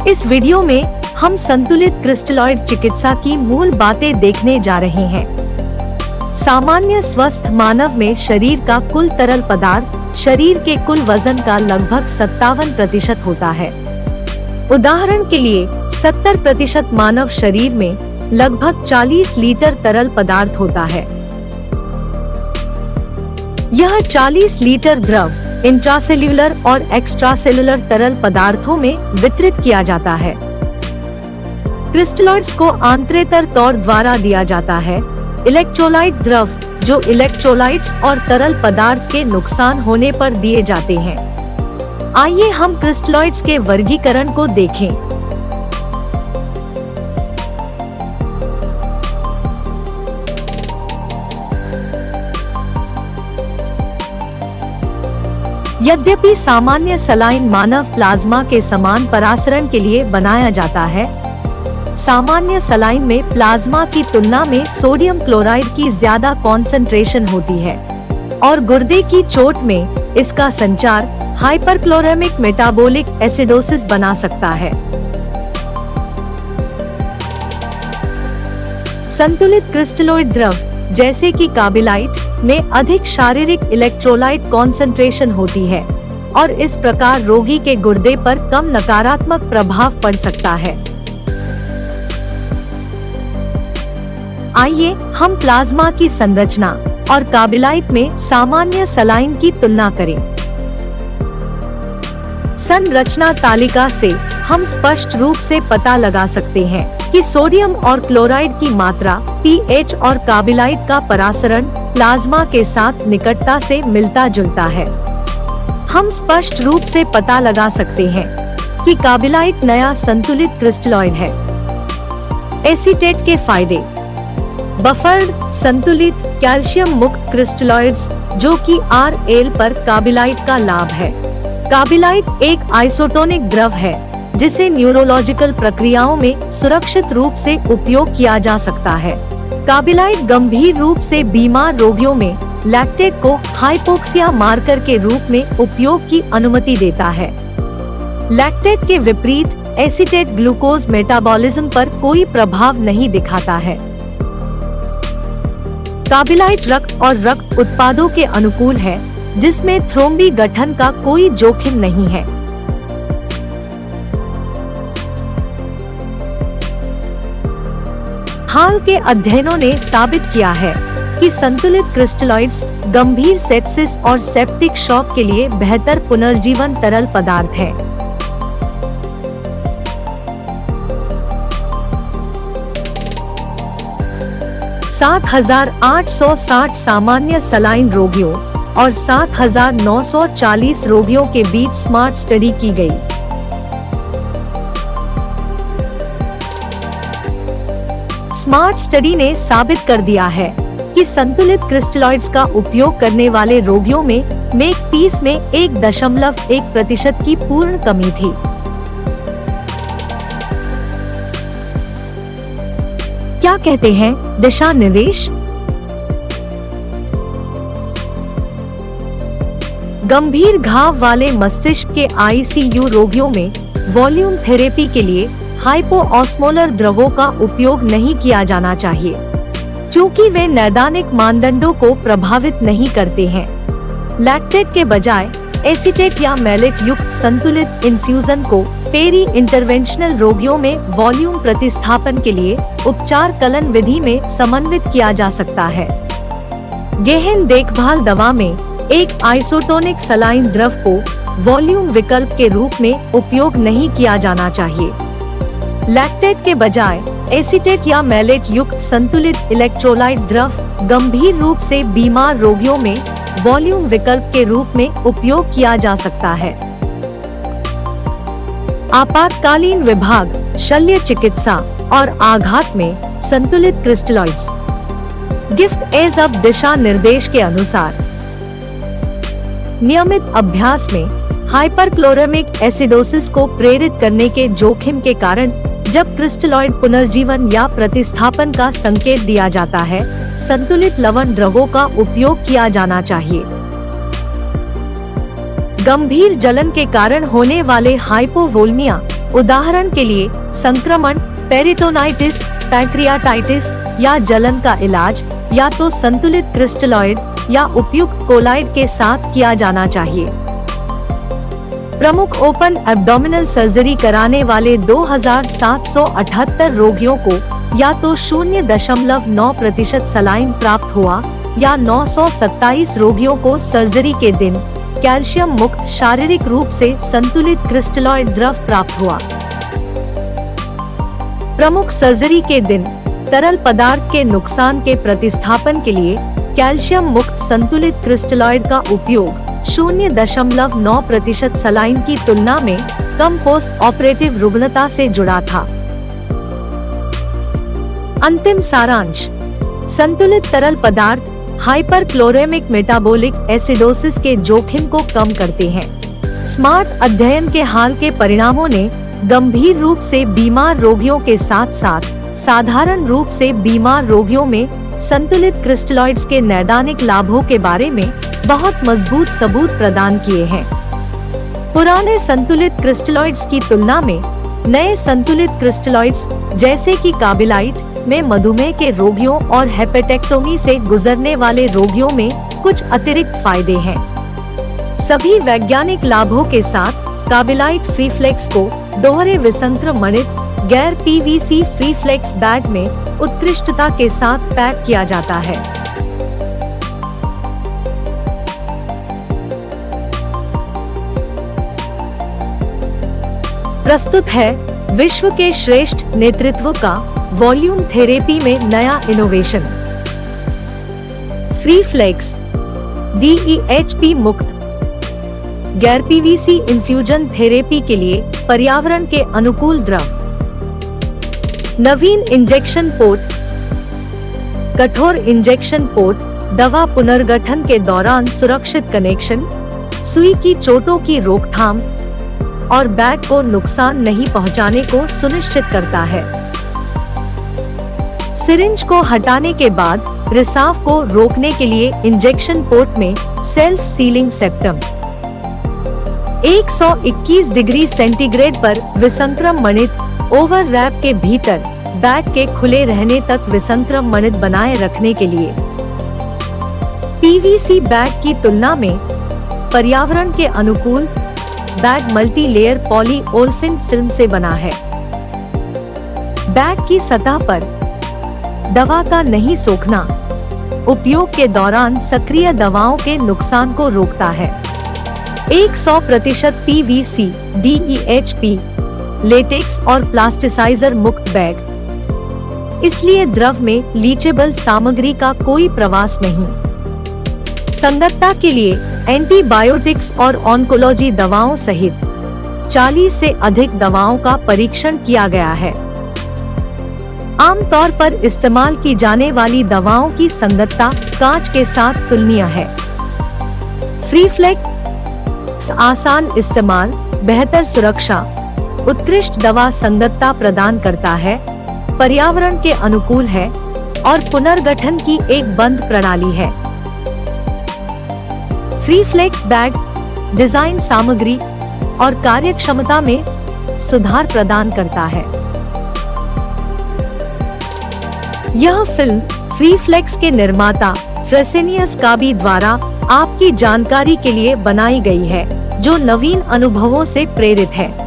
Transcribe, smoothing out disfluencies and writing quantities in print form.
इस वीडियो में हम संतुलित क्रिस्टलॉइड चिकित्सा की मूल बातें देखने जा रहे हैं। सामान्य स्वस्थ मानव में शरीर का कुल तरल पदार्थ शरीर के कुल वजन का लगभग 57% होता है। उदाहरण के लिए 70% मानव शरीर में लगभग 40 लीटर तरल पदार्थ होता है। यह 40 लीटर द्रव इंट्रासेल्युलर और एक्स्ट्रासेल्युलर तरल पदार्थों में वितरित किया जाता है। क्रिस्टलॉइड्स को आंतरेतर तौर द्वारा दिया जाता है। इलेक्ट्रोलाइट द्रव जो इलेक्ट्रोलाइट्स और तरल पदार्थ के नुकसान होने पर दिए जाते हैं। आइए हम क्रिस्टलॉइड्स के वर्गीकरण को देखें। यद्यपि सामान्य सलाइन मानव प्लाज्मा के समान परासरण के लिए बनाया जाता है, सामान्य सलाइन में प्लाज्मा की तुलना में सोडियम क्लोराइड की ज्यादा कॉन्सेंट्रेशन होती है और गुर्दे की चोट में इसका संचार हाइपरक्लोरेमिक मेटाबोलिक एसिडोसिस बना सकता है। संतुलित क्रिस्टलॉइड द्रव जैसे कि काबिलाइट में अधिक शारीरिक इलेक्ट्रोलाइट कॉन्सेंट्रेशन होती है और इस प्रकार रोगी के गुर्दे पर कम नकारात्मक प्रभाव पड़ सकता है। आइए हम प्लाज्मा की संरचना और काबिलाइट में सामान्य सलाइन की तुलना करें। संरचना तालिका से हम स्पष्ट रूप से पता लगा सकते हैं कि सोडियम और क्लोराइड की मात्रा, पीएच और काबिलाइट का परासरण प्लाज्मा के साथ निकटता से मिलता जुलता है। हम स्पष्ट रूप से पता लगा सकते हैं कि काबिलाइट नया संतुलित क्रिस्टलॉइड है। एसीटेट के फायदे। बफर्ड संतुलित कैल्शियम मुक्त क्रिस्टलॉइड्स जो कि RL पर काबिलाइट का लाभ है। काबिलाइट एक आइसोटोनिक द्रव है जिसे न्यूरोलॉजिकल प्रक्रियाओं में सुरक्षित रूप से उपयोग किया जा सकता है। काबिलाइट गंभीर रूप से बीमार रोगियों में लैक्टेट को हाइपोक्सिया मार्कर के रूप में उपयोग की अनुमति देता है। लैक्टेट के विपरीत एसीटेट ग्लूकोज मेटाबॉलिज्म पर कोई प्रभाव नहीं दिखाता है। काबिलाइट रक्त और रक्त उत्पादों के अनुकूल है जिसमें थ्रोम्बी गठन का कोई जोखिम नहीं है। हाल के अध्ययनों ने साबित किया है कि संतुलित क्रिस्टलॉइड्स गंभीर सेप्सिस और सेप्टिक शॉक के लिए बेहतर पुनर्जीवन तरल पदार्थ है। सात 7,860 सामान्य सलाइन रोगियों और 7,940 रोगियों के बीच स्मार्ट स्टडी की गई। स्मार्ट स्टडी ने साबित कर दिया है कि संतुलित क्रिस्टलॉइड्स का उपयोग करने वाले रोगियों में 30 में 1.1% की पूर्ण कमी थी। क्या कहते हैं दिशा निर्देश? गंभीर घाव वाले मस्तिष्क के ICU रोगियों में वॉल्यूम थेरेपी के लिए हाइपोऑस्मोलर द्रवों का उपयोग नहीं किया जाना चाहिए क्योंकि वे नैदानिक मानदंडों को प्रभावित नहीं करते हैं। लैक्टेट के बजाय एसीटेट या मैलेट युक्त संतुलित इन्फ्यूजन को पेरी इंटरवेंशनल रोगियों में वॉल्यूम प्रतिस्थापन के लिए उपचार कलन विधि में समन्वित किया जा सकता है। गहन देखभाल दवा में एक आइसोटोनिक सलाइन द्रव को वॉल्यूम विकल्प के रूप में उपयोग नहीं किया जाना चाहिए। लैक्टेट के बजाय एसीटेट या मैलेट युक्त संतुलित इलेक्ट्रोलाइट द्रव गंभीर रूप से बीमार रोगियों में वॉल्यूम विकल्प के रूप में उपयोग किया जा सकता है। आपातकालीन विभाग, शल्य चिकित्सा और आघात में संतुलित क्रिस्टलॉइड्स। गिफ्ट एज अप दिशा निर्देश के अनुसार नियमित अभ्यास में हाइपरक्लोरेमिक एसिडोसिस को प्रेरित करने के जोखिम के कारण जब क्रिस्टलॉइड पुनर्जीवन या प्रतिस्थापन का संकेत दिया जाता है, संतुलित लवण द्रवों का उपयोग किया जाना चाहिए। गंभीर जलन के कारण होने वाले हाइपोवोल्मिया उदाहरण के लिए संक्रमण, पेरिटोनाइटिस, पैंक्रियाटाइटिस या जलन का इलाज या तो संतुलित क्रिस्टलॉइड या उपयुक्त कोलाइड के साथ किया जाना चाहिए। प्रमुख ओपन एब्डोमिनल सर्जरी कराने वाले 2778 रोगियों को या तो 0.9% सलाइन प्राप्त हुआ या 927 रोगियों को सर्जरी के दिन कैल्शियम मुक्त शारीरिक रूप से संतुलित क्रिस्टलॉइड द्रव प्राप्त हुआ। प्रमुख सर्जरी के दिन तरल पदार्थ के नुकसान के प्रतिस्थापन के लिए कैल्शियम मुक्त संतुलित क्रिस्टलॉइड का उपयोग 0.9% सलाइन की तुलना में कम पोस्ट ऑपरेटिव रुग्णता से जुड़ा था। अंतिम सारांश, संतुलित तरल पदार्थ हाइपरक्लोरेमिक मेटाबोलिक एसिडोसिस के जोखिम को कम करते हैं। स्मार्ट अध्ययन के हाल के परिणामों ने गंभीर रूप से बीमार रोगियों के साथ साथ साधारण रूप से बीमार रोगियों में संतुलित क्रिस्टलॉइड्स के नैदानिक लाभों के बारे में बहुत मजबूत सबूत प्रदान किए हैं। पुराने संतुलित क्रिस्टलॉइड्स की तुलना में नए संतुलित क्रिस्टलॉइड्स जैसे कि काबिलाइट में मधुमेह के रोगियों और हेपेटेक्टोमी से गुजरने वाले रोगियों में कुछ अतिरिक्त फायदे हैं। सभी वैज्ञानिक लाभों के साथ काबिलाइट फ्रीफ्लेक्स को दोहरे विसंक्रमणित गैर पीवीसी फ्रीफ्लेक्स बैग में उत्कृष्टता के साथ पैक किया जाता है। प्रस्तुत है विश्व के श्रेष्ठ नेतृत्व का वॉल्यूम थेरेपी में नया इनोवेशन। फ्रीफ्लेक्स DEHP मुक्त गैर पीवीसी इन्फ्यूजन थेरेपी के लिए पर्यावरण के अनुकूल द्रव। नवीन इंजेक्शन पोर्ट, कठोर इंजेक्शन पोर्ट दवा पुनर्गठन के दौरान सुरक्षित कनेक्शन, सुई की चोटों की रोकथाम और बैग को नुकसान नहीं पहुंचाने को सुनिश्चित करता है। सिरिंज को हटाने के बाद रिसाव को रोकने के लिए इंजेक्शन पोर्ट में self ceiling septum 121 degree centigrade पर विसंक्रमणित ओवररैप के भीतर बैग के खुले रहने तक विसंक्रमणित बनाए रखने के लिए। पीवीसी बैग की तुलना में पर्यावरण के अनुकूल bag multi layer poly olefin film से बना है। बैग की सतह पर दवा का नहीं सोखना उपयोग के दौरान सक्रिय दवाओं के नुकसान को रोकता है। 100% पीवीसी, DEHP, लेटेक्स और प्लास्टिसाइजर मुक्त बैग, इसलिए द्रव में लीचेबल सामग्री का कोई प्रवास नहीं। संगतता के लिए एंटीबायोटिक्स और ऑन्कोलॉजी दवाओं सहित 40 से अधिक दवाओं का परीक्षण किया गया है। आमतौर पर इस्तेमाल की जाने वाली दवाओं की संगतता कांच के साथ तुलनीय है। फ्रीफ्लेक्स आसान इस्तेमाल, बेहतर सुरक्षा, उत्कृष्ट दवा संगतता प्रदान करता है, पर्यावरण के अनुकूल है और पुनर्गठन की एक बंद प्रणाली है। फ्रीफ्लेक्स बैग डिजाइन सामग्री और कार्यक्षमता में सुधार प्रदान करता है। यह फिल्म फ्रीफ्लेक्स के निर्माता फ्रेसेनियस काबी द्वारा आपकी जानकारी के लिए बनाई गई है, जो नवीन अनुभवों से प्रेरित है।